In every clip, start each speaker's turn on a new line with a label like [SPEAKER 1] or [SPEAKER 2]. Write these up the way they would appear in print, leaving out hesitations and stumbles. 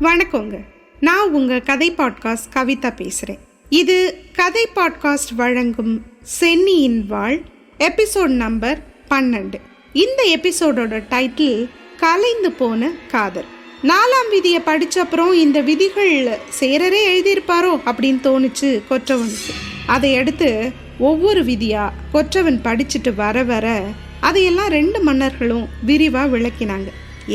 [SPEAKER 1] வணக்கங்க. நான் உங்கள் கதை பாட்காஸ்ட் கவிதா பேசுகிறேன். இது கதை பாட்காஸ்ட் வழங்கும் சென்னியின் வாழ் எபிசோட் நம்பர் 12. இந்த எபிசோடோட டைட்டில் கலைந்து போன காதல். 4ஆம் விதியை படித்தப்புறம் இந்த விதிகள் சேரரே எழுதியிருப்பாரோ அப்படின்னு தோணுச்சு கொற்றவனுக்கு. அதை அடுத்து ஒவ்வொரு விதியாக கொற்றவன் படிச்சுட்டு வர வர அதையெல்லாம் 2 மன்னர்களும் விரிவாக விளக்கினாங்க.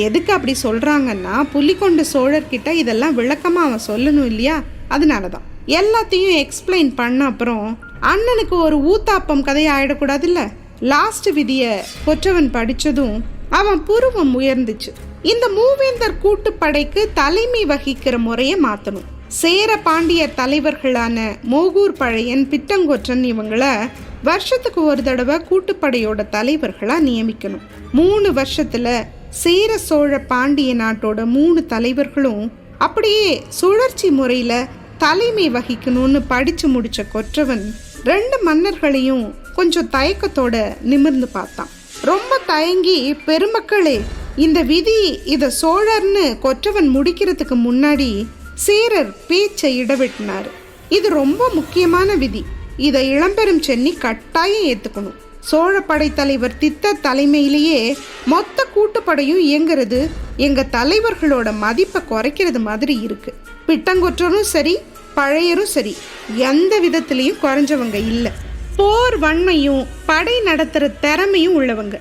[SPEAKER 1] எதுக்கு அப்படி சொல்கிறாங்கன்னா, புலிகொண்ட சோழர்கிட்ட இதெல்லாம் விளக்கமாக அவன் சொல்லணும் இல்லையா? அதனால தான் எல்லாத்தையும் எக்ஸ்பிளைன் பண்ண அப்புறம் அண்ணனுக்கு ஒரு ஊத்தாப்பம் கதையை ஆயிடக்கூடாதுல்ல. லாஸ்ட் விதியை கொற்றவன் படித்ததும் அவன் புருவம் உயர்ந்துச்சு. இந்த மூவேந்தர் கூட்டுப்படைக்கு தலைமை வகிக்கிற முறையை மாற்றணும். சேர பாண்டியர் தலைவர்களான மோகூர் பழையன், பிட்டங்கொற்றன் இவங்கள வருஷத்துக்கு ஒரு தடவை கூட்டுப்படையோட தலைவர்களாக நியமிக்கணும். 3 வருஷத்துல சேர சோழ பாண்டிய நாட்டோட 3 தலைவர்களும் அப்படியே சுழற்சி முறையில தலைமை வகிக்கணும்னு படிச்சு முடிச்ச கொற்றவன் 2 மன்னர்களையும் கொஞ்சம் தயக்கத்தோட நிமிர்ந்து பார்த்தான். ரொம்ப தயங்கி, பெருமக்களே, இந்த விதி இத சோழர்னு கொற்றவன் முடிக்கிறதுக்கு முன்னாடி சேரர் பேச்சை இடவிட்டினாரு. இது ரொம்ப முக்கியமான விதி. இதை இளம்பெரும் சென்னி கட்டாயம் ஏத்துக்கணும். சோழ படைத்தலைவர் தித்த தலைமையிலேயே மொத்த கூட்டுப்படையும் இயங்குறது எங்க தலைவர்களோட மதிப்பை குறைக்கிறது மாதிரி இருக்கு. பிட்டங்கொற்றரும் சரி, பழையரும் சரி, எந்த விதத்திலையும் குறைஞ்சவங்க இல்லை. போர் வன்மையும் படை நடத்துற திறமையும் உள்ளவங்க.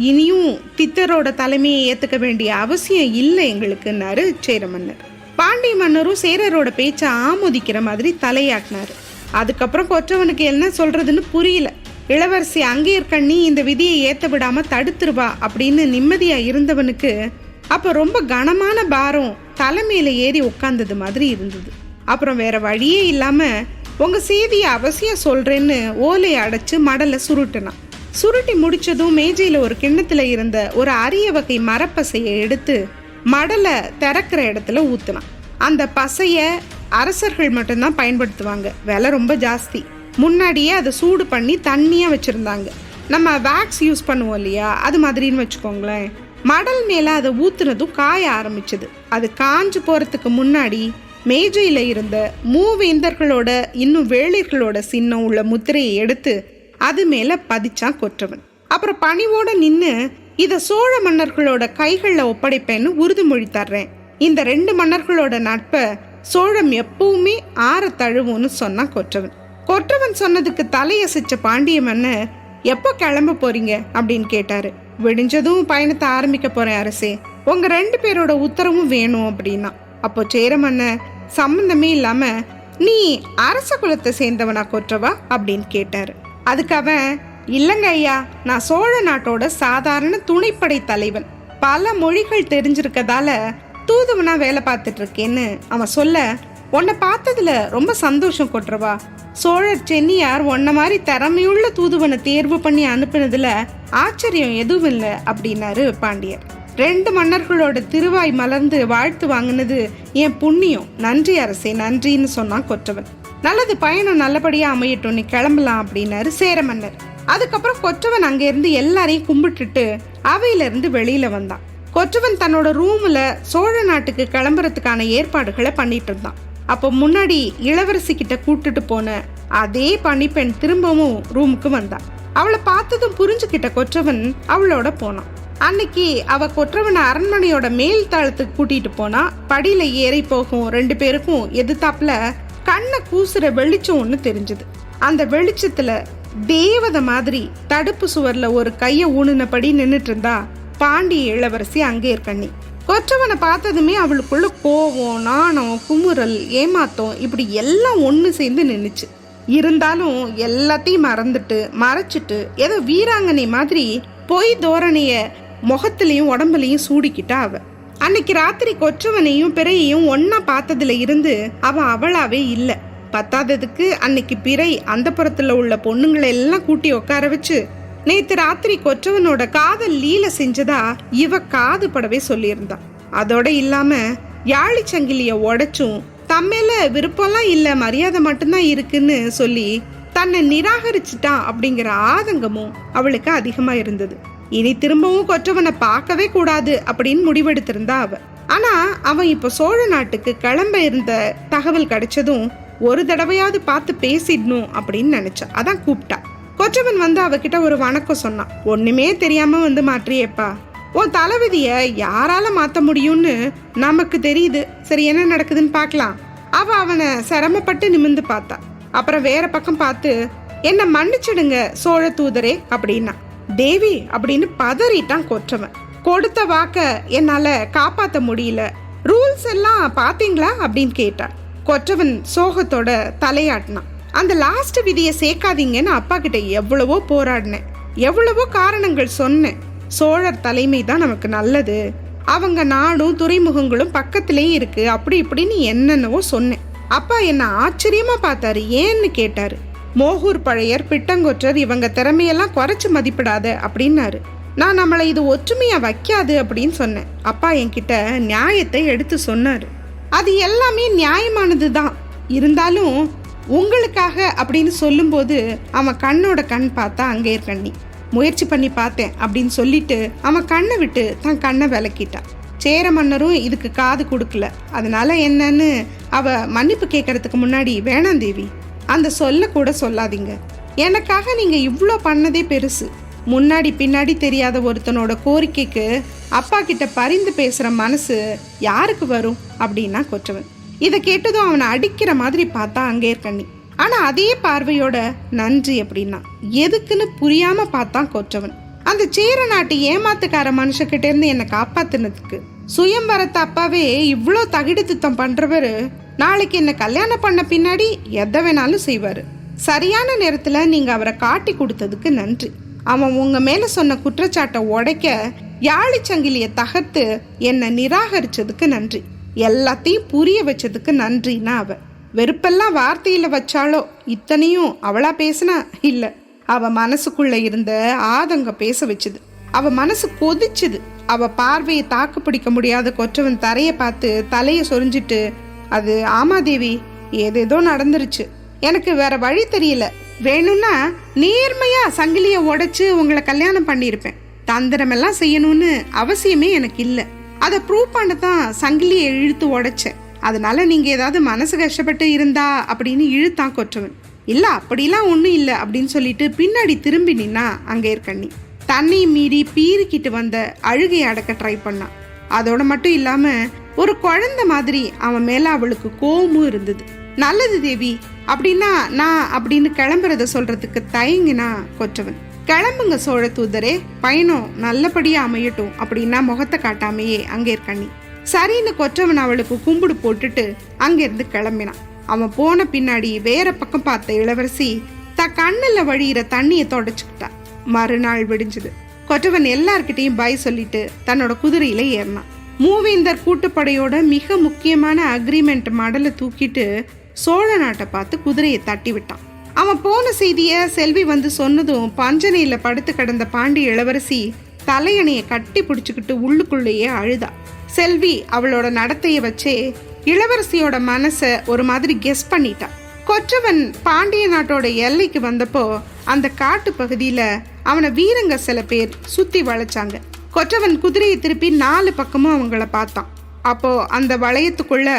[SPEAKER 1] இனியும் தித்தரோட தலைமையை ஏத்துக்க வேண்டிய அவசியம் இல்லை எங்களுக்குன்னாரு சேர மன்னர். பாண்டிய மன்னரும் சேரரோட பேச்சை ஆமோதிக்கிற மாதிரி தலையாட்டினாரு. அதுக்கப்புறம் கொற்றவனுக்கு என்ன சொல்றதுன்னு புரியல. இளவரசி அங்கேற்கண்ணி இந்த விதியை ஏற்ற விடாம தடுத்துருவா அப்படின்னு நிம்மதியா இருந்தவனுக்கு அப்ப ரொம்ப கனமான பாரம் தலைமையில ஏறி உட்கார்ந்தது மாதிரி இருந்தது. அப்புறம் வேற வழியே இல்லாம உங்க செய்தியை அவசியம் சொல்றேன்னு ஓலையை அடைச்சு மடலை சுருட்டினான். சுருட்டி முடிச்சதும் மேஜையில ஒரு கிண்ணத்துல இருந்த ஒரு அரிய வகை மரப்பசையை எடுத்து மடலை திறக்கிற இடத்துல ஊத்துனான். அந்த பசைய அரசர்கள் மட்டும்தான் பயன்படுத்துவாங்க. விலை ரொம்ப ஜாஸ்தி. முன்னாடியே அதை சூடு பண்ணி தண்ணியாக வச்சுருந்தாங்க. நம்ம வேக்ஸ் யூஸ் பண்ணுவோம் இல்லையா, அது மாதிரின்னு வச்சுக்கோங்களேன். மடல் மேலே அதை ஊற்றுனதும் காய ஆரம்பிச்சது. அது காஞ்சு போகிறதுக்கு முன்னாடி மேஜையில் இருந்த மூவேந்தர்களோட இன்னும் வேளிர்களோட சின்னம் உள்ள முத்திரையை எடுத்து அது மேலே பதிச்சான் கொற்றவன். அப்புறம் பணிவோடு நின்று இதை சோழ மன்னர்களோட கைகளில் ஒப்படைப்பேன்னு உறுதிமொழி தர்றேன். இந்த 2 மன்னர்களோட நட்பை சோழம் எப்பவுமே ஆற தழுவும்னு சொன்னான் கொற்றவன். கொற்றவன் சொன்னதுக்கு தலையசைச்ச பாண்டிய மன்னர், எப்போ கிளம்ப போறீங்க அப்படின்னு கேட்டாரு. விடிஞ்சதும் பயணத்தை ஆரம்பிக்க போறேன் அரசே, உங்க 2 பேரோட உத்தரவும் வேணும் அப்படின்னா. அப்போ சேர மன்னர் சம்பந்தமே இல்லாம, நீ அரச குலத்தை சேர்ந்தவனா கொற்றவா அப்படின்னு கேட்டாரு. அதுக்கு அவன், இல்லங்க ஐயா, நான் சோழ நாட்டோட சாதாரண துணைப்படை தலைவன், பல மொழிகள் தெரிஞ்சிருக்கதால தூதுவனா வேலை பார்த்துட்டு இருக்கேன்னு அவன் சொல்ல, உன்னை பார்த்ததுல ரொம்ப சந்தோஷம் கொற்றவா. சோழர் சென்னியார் உன்ன மாதிரி திறமையுள்ள தூதுவனை தேர்வு பண்ணி அனுப்புனதுல ஆச்சரியம் எதுவும் இல்லை அப்படின்னாரு பாண்டியர். 2 மன்னர்களோட திருவாய் மலர்ந்து வாழ்த்து வாங்கினது என் புண்ணியம். நன்றி அரசே, நன்றின்னு சொன்னான் கொற்றவன். நல்லது, பயணம் நல்லபடியா அமையட்டும், நீ கிளம்பலாம் அப்படின்னாரு சேர மன்னர். அதுக்கப்புறம் கொற்றவன் அங்கிருந்து எல்லாரையும் கும்பிட்டுட்டு அவையிலிருந்து வெளியில வந்தான். கொற்றவன் தன்னோட ரூம்ல சோழ நாட்டுக்கு கிளம்புறதுக்கான ஏற்பாடுகளை பண்ணிட்டு இருந்தான். அப்போ முன்னாடி இளவரசி கிட்ட கூட்டுட்டு போன அதே பணிப்பெண் திரும்பவும் ரூமுக்கு வந்தான். அவளை பார்த்ததும் புரிஞ்சுக்கிட்ட கொற்றவன் அவளோட போனான். அன்னைக்கு அவ கொற்றவனை அரண்மனையோட மேல் தளத்துக்கு கூட்டிட்டு போனா. படியில ஏறி போகும் 2 பேருக்கும் எதிர்த்தாப்புல கண்ணை கூசுற வெளிச்சம் ஒண்ணு தெரிஞ்சது. அந்த வெளிச்சத்துல தேவதை மாதிரி தடுப்பு சுவர்ல ஒரு கையை ஊனுனபடி நின்றுட்டு இருந்தா பாண்டிய இளவரசி அங்கேற்கண்ணி. கொற்றவனை பார்த்ததுமே அவளுக்குள்ள கோவம், நாணம், குமுறல், ஏமாத்தம் இப்படி எல்லாம் ஒன்று சேர்ந்து நின்றுச்சு. இருந்தாலும் எல்லாத்தையும் மறைச்சிட்டு ஏதோ வீராங்கனை மாதிரி பொய் தோரணைய முகத்திலையும் உடம்புலையும் சூடிக்கிட்டா அவ. அன்னைக்கு ராத்திரி கொற்றவனையும் பிறையையும் ஒன்னா பார்த்ததுல இருந்து அவளாவே இல்லை. பத்தாததுக்கு அன்னைக்கு பிறை அந்த புறத்துல உள்ள பொண்ணுங்களை எல்லாம் கூட்டி உட்கார வச்சு நேத்து ராத்திரி கொற்றவனோட காதல் லீல செஞ்சதா இவ காது படவே சொல்லியிருந்தா. அதோட இல்லாம யாழி சங்கிலிய உடைச்சும் தம்மேல விருப்பம்லாம் இல்ல, மரியாதை மட்டும்தான் இருக்குன்னு சொல்லி தன்னை நிராகரிச்சுட்டான் அப்படிங்கிற ஆதங்கமும் அவளுக்கு அதிகமா இருந்தது. இனி திரும்பவும் கொற்றவனை பார்க்கவே கூடாது அப்படின்னு முடிவெடுத்திருந்தா அவ. ஆனா அவன் இப்ப சோழ நாட்டுக்கு கிளம்ப இருந்த தகவல் கிடைச்சதும் ஒரு தடவையாவது பார்த்து பேசிடணும் அப்படின்னு நினைச்சா. அதான் கூப்பிட்டா. கொற்றவன் வந்து அவகிட்ட ஒரு வணக்கம் சொன்னான். ஒண்ணுமே தெரியாம வந்து மாற்றியேப்பா, உன் தலைவிதிய யாரால மாத்த முடியும்னு நமக்கு தெரியுது. சரி, என்ன நடக்குதுன்னு பார்க்கலாம். அவ அவனை சிரமப்பட்டு நிமிந்து பார்த்தா. அப்புறம் வேற பக்கம் பார்த்து, என்ன மன்னிச்சிடுங்க சோழ தூதரே அப்படின்னா. தேவி அப்படின்னு பதறிட்டான் கொற்றவன். கொடுத்த வாக்க என்னால காப்பாத்த முடியல, ரூல்ஸ் எல்லாம் பாத்தீங்களா அப்படின்னு கேட்டான். கொற்றவன் சோகத்தோட தலையாட்டினான். அந்த லாஸ்ட் விதியை சேர்க்காதீங்கன்னு அப்பா கிட்ட எவ்வளவோ போராடினேன், எவ்வளவோ காரணங்கள் சொன்னேன். சோழர் தலைமை தான் நமக்கு நல்லது, அவங்க நாடும் துறைமுகங்களும் பக்கத்திலேயே இருக்கு, அப்படி இப்படின்னு என்னென்னவோ சொன்னேன். அப்பா என்ன ஆச்சரியமா பார்த்தாரு. ஏன்னு கேட்டாரு. மோகூர் பழையர், பிட்டங்கொற்றர் இவங்க திறமையெல்லாம் குறைச்சு மதிப்பிடாத அப்படின்னாரு. நான் நம்மளை இது ஒற்றுமையா வைக்காது அப்படின்னு சொன்னேன். அப்பா என்கிட்ட நியாயத்தை எடுத்து சொன்னாரு. அது எல்லாமே நியாயமானது தான், இருந்தாலும் உங்களுக்காக அப்படின்னு சொல்லும்போது அவன் கண்ணோட கண் பார்த்தா அங்கே இருக்கண்ணி. முயற்சி பண்ணி பார்த்தேன் அப்படின்னு சொல்லிட்டு அவன் கண்ணை விட்டு தன் கண்ணை விளக்கிட்டான். சேர மன்னரும் இதுக்கு காது கொடுக்கல. அதனால என்னன்னு அவ மன்னிப்பு கேட்கறதுக்கு முன்னாடி, வேணாம் தேவி, அந்த சொல்ல கூட சொல்லாதீங்க. எனக்காக நீங்க இவ்வளோ பண்ணதே பெருசு. முன்னாடி பின்னாடி தெரியாத ஒருத்தனோட கோரிக்கைக்கு அப்பா கிட்ட பரிந்து பேசுற மனசு யாருக்கு வரும் அப்படின்னா கொற்றவன். இதை கேட்டதும் அவனை அடிக்கிற மாதிரி பார்த்தா அங்கே இருக்கண்ணி. ஆனா அதே பார்வையோட நன்றி அப்படின்னா எதுக்குன்னு புரியாம பார்த்தான் கொற்றவன். அந்த சேர நாட்டு ஏமாத்துக்கார மனுஷக்கிட்ட இருந்து என்னை காப்பாத்தினதுக்கு சுயம்பரத்த அப்பாவே இவ்வளோ தகிடு திட்டம் பண்றவரு நாளைக்கு என்ன கல்யாணம் பண்ண பின்னாடி எதை வேணாலும் செய்வாரு. சரியான நேரத்துல நீங்க அவரை காட்டி கொடுத்ததுக்கு நன்றி. அவன் உங்க மேல சொன்ன குற்றச்சாட்டை உடைக்க யாழிச்சங்கிலிய தகர்த்து என்னை நிராகரிச்சதுக்கு நன்றி. எல்லாத்தையும் புரிய வச்சதுக்கு நன்றினா அவ. வெறுப்பெல்லாம் வார்த்தையில வச்சாலோ இத்தனையும் அவளா பேசினா இல்ல, அவ மனசுக்குள்ள இருந்த ஆதங்க பேச வச்சுது. அவ மனசு கொதிச்சுது. அவ பார்வையை தாக்கு பிடிக்க முடியாத கொற்றவன் தரைய பார்த்து தலைய சொரிஞ்சிட்டு, அது ஆமா தேவி, ஏதேதோ நடந்துருச்சு, எனக்கு வேற வழி தெரியல. வேணும்னா நேர்மையா சங்கிலிய உடைச்சு உங்களை கல்யாணம் பண்ணியிருப்பேன். தந்திரமெல்லாம் செய்யணும்னு அவசியமே எனக்கு இல்லை. அதை ப்ரூவ் பண்ணதான் சங்கிலியை இழுத்து உடைச்சேன். அதனால நீங்க ஏதாவது மனசு கஷ்டப்பட்டு இருந்தா அப்படின்னு இழுத்தான் கொற்றவன். இல்ல அப்படிலாம் ஒன்றும் இல்லை அப்படின்னு சொல்லிட்டு பின்னாடி திரும்பி நின்னா அங்கே இருக்கண்ணி. தன்னை மீறி பீறிக்கிட்டு வந்த அழுகை அடக்க ட்ரை பண்ணான். அதோட மட்டும் இல்லாம ஒரு குழந்தை மாதிரி அவன் மேல அவளுக்கு கோபமும் இருந்தது. நல்லது தேவி அப்படின்னா நான் அப்படின்னு கிளம்புறத சொல்றதுக்கு தயங்கினா கொற்றவன். கிளம்புங்க சோழ தூதரே, பயணம் நல்லபடியா அமையட்டும் அப்படின்னா முகத்தை காட்டாமையே அங்கே இருக்கண்ணி. சரின்னு கொற்றவன் அவளுக்கு கும்பிடு போட்டுட்டு அங்கிருந்து கிளம்பினான். அவன் போன பின்னாடி வேற பக்கம் பார்த்த இளவரசி கண்ணுல வழியிற தண்ணியை தொடச்சுக்கிட்டா. மறுநாள் விடிஞ்சது. கொற்றவன் எல்லார்கிட்டையும் பாய் சொல்லிட்டு தன்னோட குதிரையில ஏறினான். மூவேந்தர் கூட்டுப்படையோட மிக முக்கியமான அக்ரிமெண்ட் மடலை தூக்கிட்டு சோழ நாட்டை பார்த்து குதிரையை தட்டி விட்டான். அவன் போன செய்திய செல்வி வந்து சொன்னதும் பஞ்சனையில படுத்து கிடந்த பாண்டிய இளவரசி தலையணையை கட்டி பிடிச்சுக்கிட்டு உள்ளுக்குள்ளேயே அழுதா. செல்வி அவளோட நடத்தைய வச்சே இளவரசியோட மனசை ஒரு மாதிரி கெஸ் பண்ணிட்டா. கொற்றவன் பாண்டிய நாட்டோட எல்லைக்கு வந்தப்போ அந்த காட்டு பகுதியில அவனை வீரங்க சில பேர் சுத்தி வளைச்சாங்க. கொற்றவன் குதிரையை திருப்பி 4 பக்கமும் அவங்கள பார்த்தான். அப்போ அந்த வளையத்துக்குள்ள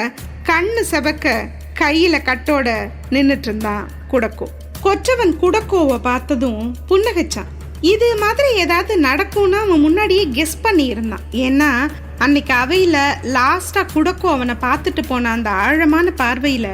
[SPEAKER 1] கண்ணு செவக்க கையில கட்டோட நின்னுட்டு இருந்தான் குடக்கோ. கொற்றவன் குடக்கோவை பார்த்ததும் புன்னகைச்சான். இது மாதிரி ஏதாவது நடக்கும்னு அவன் முன்னாடியே கெஸ் பண்ணி இருந்தான். ஏன்னா அன்னைக்கு அவையில லாஸ்டா குடக்கோ அவனை பார்த்துட்டு போன அந்த ஆழமான பார்வையில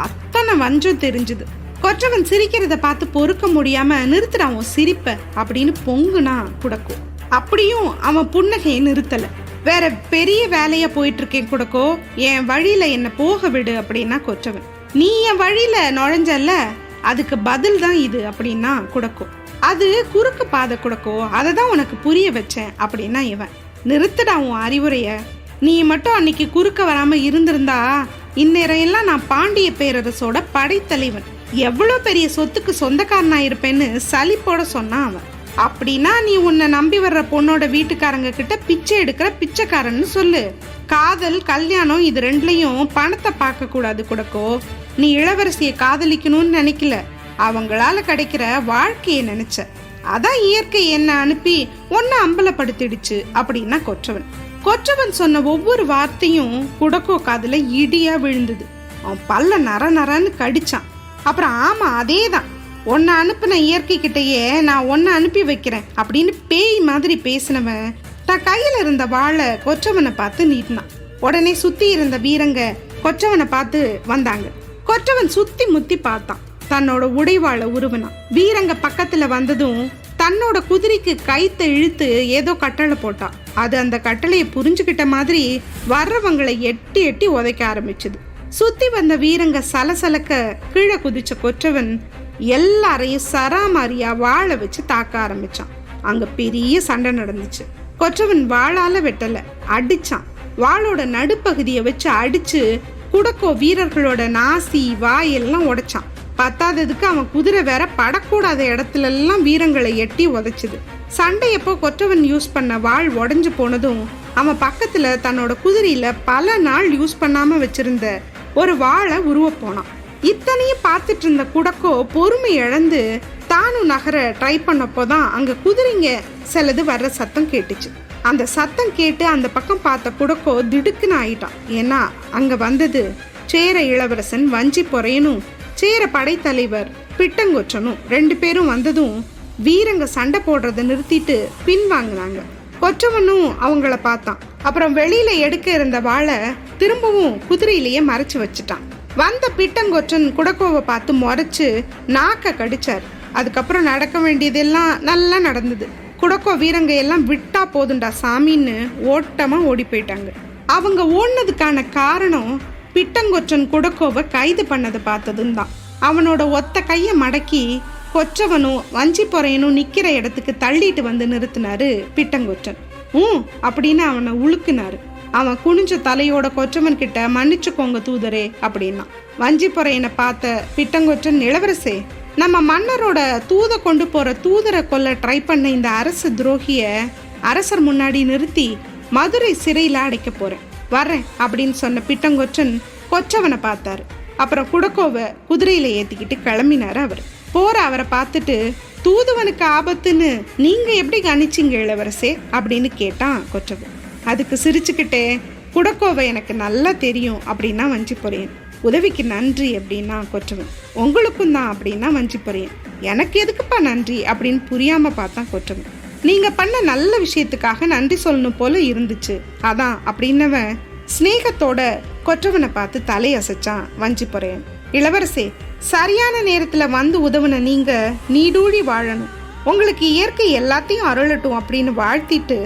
[SPEAKER 1] அத்தனை வஞ்சம் தெரிஞ்சுது. கொற்றவன் சிரிக்கிறத பார்த்து பொறுக்க முடியாம நிறுத்துறான் உன் சிரிப்ப அப்படின்னு பொங்குனா குடக்கோ. அப்படியும் அவன் புன்னகையை நிறுத்தல. வேற பெரிய வேலையா போயிட்டு இருக்கேன் குடக்கோ, என் வழியில என்ன போக விடு அப்படின்னா கொற்றவன். நீ என் வழியில நுழைஞ்சல்ல, அதுக்கு பதில் தான் இது அப்படின்னா குடக்கோ. அது குறுக்கு பாதை குடக்கோ, அதை தான் உனக்கு புரிய வச்சேன் அப்படின்னா இவன். நிறுத்துடா உன் அறிவுரைய. நீ மட்டும் அன்னைக்கு குறுக்க வராம இருந்திருந்தா இந்நேரம் எல்லாம் நான் பாண்டிய பேரரசோட படைத்தலைவன், எவ்வளோ பெரிய சொத்துக்கு சொந்தக்காரனா இருப்பேன்னு சலிப்போட சொன்னான் அவன். அப்படின்னா நீ உன்னை நம்பி வர்ற பொண்ணோட வீட்டுக்காரங்க கிட்ட பிச்சை எடுக்கிற பிச்சைக்காரன்னு சொல்லு. காதல் கல்யாணம் இது ரெண்டுலையும் பணத்தை பார்க்க கூடாது குடக்கோ. நீ இளவரசியை காதலிக்கணும்னு நினைக்கல, அவங்களால கிடைக்கிற வாழ்க்கையை நினைச்ச. அதான் இயற்கை என்ன அனுப்பி ஒன்னு அம்பலப்படுத்திடுச்சு அப்படின்னா கொற்றவன். கொற்றவன் சொன்ன ஒவ்வொரு வார்த்தையும் குடக்கோ காதுல இடியா விழுந்தது. அவன் பல்ல நர நரன்னு கடிச்சான். அப்புறம் ஆமா அதேதான், உன்னை அனுப்பின இயற்கை கிட்டையே நான் உன்னை அனுப்பி வைக்கிறேன் அப்படின்னு பேய் மாதிரி பேசினவன் தான் கையில இருந்த வாளை கொற்றவனை பார்த்து நீட்டினான். உடனே சுத்தி இருந்த வீரங்க கொற்றவனை பார்த்து வந்தாங்க. கொற்றவன் சுத்தி முத்தி பார்த்தான். தன்னோட உடைவாளை உருவினான். வீரங்க பக்கத்துல வந்ததும் தன்னோட குதிரைக்கு கைத்தை இழுத்து ஏதோ கட்டளை போட்டான். அது அந்த கட்டளையை புரிஞ்சுக்கிட்ட மாதிரி வர்றவங்களை எட்டி எட்டி உதைக்க ஆரம்பிச்சது. சுத்தி வந்த வீரங்க சலசலக்க கீழே குதிச்ச கொற்றவன் எல்லாரையும் சராமாரியா வாழை வச்சு தாக்க ஆரம்பிச்சான். அங்க பெரிய சண்டை நடந்துச்சு. கொற்றவன் வாளால வெட்டல, அடிச்சான். வாளோட நடுப்பகுதியை வச்சு அடிச்சு குடக்கோ வீரர்களோட நாசி வாயெல்லாம் உடைச்சான். பத்தாததுக்கு அவன் குதிரை வேற படக்கூடாத இடத்துல எல்லாம் வீரங்களை எட்டி உதைச்சுது. சண்டையப்போ கொற்றவன் யூஸ் பண்ண வாள் உடைஞ்சு போனதும் அவன் பக்கத்துல தன்னோட குதிரையில பல நாள் யூஸ் பண்ணாம வச்சிருந்த ஒரு வாளை உருவ போனான். இத்தனையும் பார்த்துட்டு இருந்த குடக்கோ பொறுமை இழந்து தானும் நகர ட்ரை பண்ணப்போதான் அங்க குதிரைங்க சிலது வர்ற சத்தம் கேட்டுச்சு. அந்த சத்தம் கேட்டு அந்த பக்கம் பார்த்த குடக்கோ திடுக்குன்னு ஆயிட்டான். ஏன்னா அங்க வந்தது சேர இளவரசன் வஞ்சிப்பொறையனும் சேர படைத்தலைவர் பிட்டங்கொற்றனும். 2 பேரும் வந்ததும் வீரங்க சண்டை போடுறதை நிறுத்திட்டு பின்வாங்கினாங்க. கொற்றவனும் அவங்கள பார்த்தான். அப்புறம் வெளியில எடுக்க இருந்த வாளை திரும்பவும் குதிரையிலேயே மறைச்சு வச்சுட்டான். வந்த பிட்டங்கொற்றன் குடக்கோவை பார்த்து முறைச்சு நாக்க கடிச்சார். அதுக்கப்புறம் நடக்க வேண்டியதெல்லாம் நல்லா நடந்தது. குடக்கோ வீரங்க எல்லாம் விட்டா போதுண்டா சாமின்னு ஓட்டமா ஓடி போயிட்டாங்க. அவங்க ஓடினதுக்கான காரணம் பிட்டங்கொற்றன் குடக்கோவை கைது பண்ணதை பார்த்ததும் தான். அவனோட ஒத்த கையை மடக்கி கொற்றவனும் வஞ்சிப்பொறையனும் நிக்கிற இடத்துக்கு தள்ளிட்டு வந்து நிறுத்தினாரு பிட்டங்கொற்றன். அப்படின்னு அவனை உழுக்குனாரு. அவன் குனிஞ்ச தலையோட கொற்றவன் கிட்ட மன்னிச்சுக்கோங்க தூதரே அப்படின்னா. வஞ்சிப்பொறையனை பார்த்த பிட்டங்கொற்றன், இளவரசே, நம்ம மன்னரோட தூதை கொண்டு போற தூதரை கொல்ல ட்ரை பண்ண இந்த அரசு துரோகிய அரசர் முன்னாடி நிறுத்தி மதுரை சிறையில அடைக்க போறேன், வர்றேன் அப்படின்னு சொன்ன பிட்டங்கொற்றன் கொற்றவனை பார்த்தாரு. அப்புறம் குடக்கோவை குதிரையில ஏத்திக்கிட்டு கிளம்பினாரு. அவரை பார்த்துட்டு, தூதுவனுக்கு ஆபத்துன்னு நீங்க எப்படி கணிச்சிங்க இளவரசே அப்படின்னு கேட்டான் கொற்றவன். அதுக்கு சிரிச்சுக்கிட்டே, குடக்கோவை எனக்கு நல்லா தெரியும் அப்படின்னா வஞ்சிப்பொறையன். உதவிக்கு நன்றி அப்படின்னா கொற்றவன். உங்களுக்கும் தான் அப்படின்னா வஞ்சிப்பொறையன். எனக்கு எதுக்குப்பா நன்றி அப்படின்னு புரியாம பார்த்தான் கொற்றவன். நீங்க பண்ண நல்ல விஷயத்துக்காக நன்றி சொல்லணும் போல இருந்துச்சு, அதான் அப்படின்னவன் ஸ்நேகத்தோட கொற்றவனை பார்த்து தலையசைச்சான் வஞ்சிப்பொறையன். இளவரசே, சரியான நேரத்துல வந்து உதவுன நீங்க நீடூழி வாழணும், உங்களுக்கு இயற்கை எல்லாத்தையும் அருளட்டும் அப்படின்னு வாழ்த்திட்டு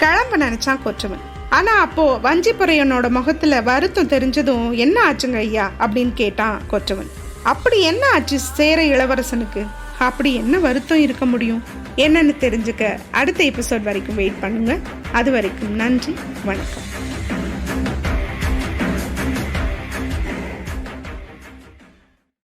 [SPEAKER 1] கிளம்ப நினைச்சான் கொற்றவன். ஆனா அப்போ வஞ்சிப்பொறையனோட முகத்துல வருத்தம் தெரிஞ்சதும், என்ன ஆச்சுங்க ஐயா அப்படின்னு கேட்டான் கொற்றவன். அப்படி என்ன ஆச்சு சேர இளவரசனுக்கு? அப்படி என்ன வருத்தம் இருக்க முடியும்? என்னன்னு தெரிஞ்சுக்க அடுத்த எபிசோட் வரைக்கும் வெயிட் பண்ணுங்க. அது வரைக்கும் நன்றி, வணக்கம்.